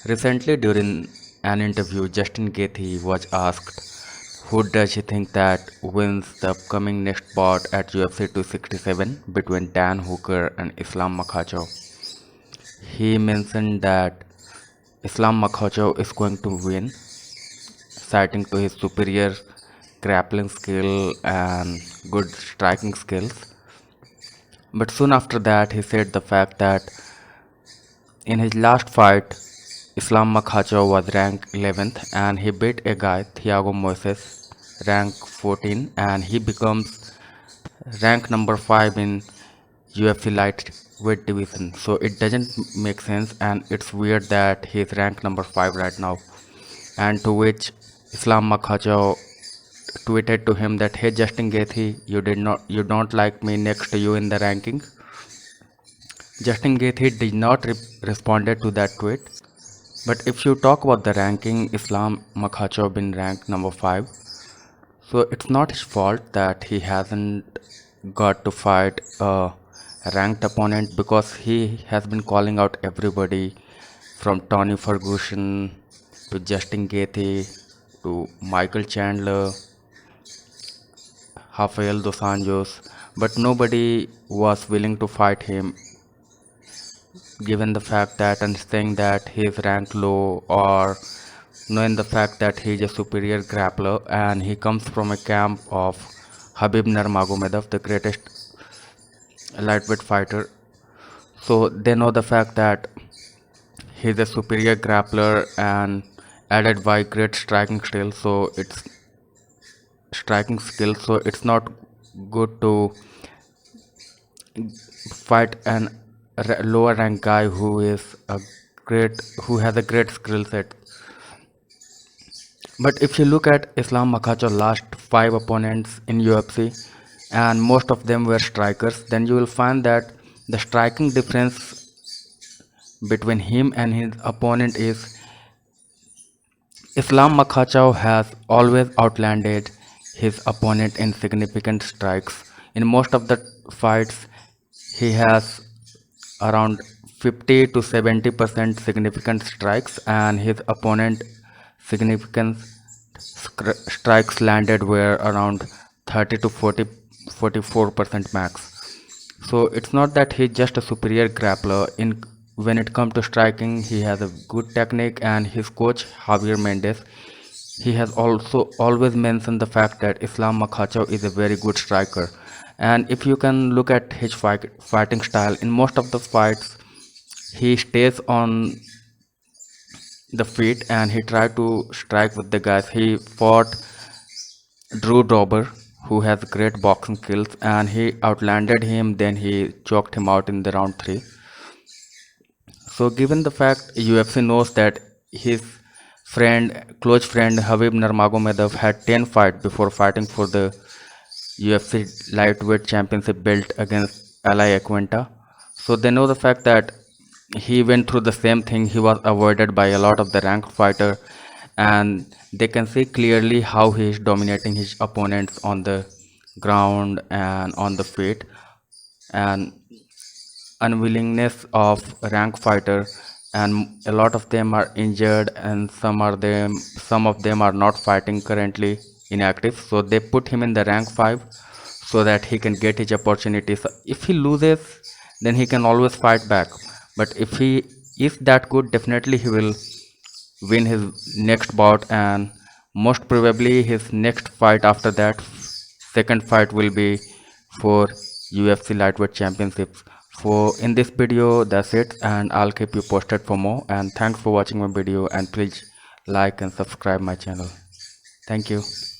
Recently, during an interview, Justin Gaethje was asked, who does he think that wins the upcoming next bout at UFC 267 between Dan Hooker and Islam Makhachev? He mentioned that Islam Makhachev is going to win, citing to his superior grappling skill and good striking skills. But soon after that, he said the fact that in his last fight, Islam Makhachev was ranked 11th and he beat a guy, Thiago Moises, ranked 14, and he becomes rank number 5 in UFC lightweight division. So it doesn't make sense and it's weird that he is ranked number 5 right now. And to which Islam Makhachev tweeted to him that, hey Justin Gaethje, you don't like me next to you in the ranking. Justin Gaethje did not responded to that tweet. But if you talk about the ranking, Islam Makhachev been ranked number 5. So it's not his fault that he hasn't got to fight a ranked opponent, because he has been calling out everybody from Tony Ferguson to Justin Gaethje to Michael Chandler, Rafael dos Anjos, but nobody was willing to fight him, given the fact that and saying that he is ranked low, or knowing the fact that he is a superior grappler and he comes from a camp of Khabib Nurmagomedov, the greatest lightweight fighter. So they know the fact that he is a superior grappler and added by great striking skill. So it's not good to fight an lower rank guy who has a great skill set. But if you look at Islam Makhachev's last 5 opponents in UFC, and most of them were strikers, then you will find that the striking difference between him and his opponent is Islam Makhachev has always outlanded his opponent in significant strikes. In most of the fights, he has around 50 to 70% significant strikes, and his opponent significant strikes landed were around 30 to 44% max. So it's not that he's just a superior grappler. When it comes to striking, he has a good technique, and his coach Javier Mendez, he has also always mentioned the fact that Islam Makhachev is a very good striker. And if you can look at his fighting style, in most of the fights he stays on the feet and he tried to strike with the guys. He fought Drew Dober, who has great boxing skills, and he outlanded him, then he choked him out in the round 3. So given the fact UFC knows that his close friend Khabib Nurmagomedov had 10 fights before fighting for the UFC lightweight championship belt against Ally Aquenta. So they know the fact that he went through the same thing. He was avoided by a lot of the ranked fighter, and they can see clearly how he is dominating his opponents on the ground and on the feet. And unwillingness of rank fighter, and a lot of them are injured, and some of them are not fighting currently, inactive, so they put him in the rank 5 so that he can get his opportunities. If he loses, then he can always fight back, but if he is that good, definitely he will win his next bout, and most probably his next fight after that, second fight, will be for UFC lightweight championships. For in this video, that's it, and I'll keep you posted for more. And thanks for watching my video, and please like and subscribe my channel. Thank you.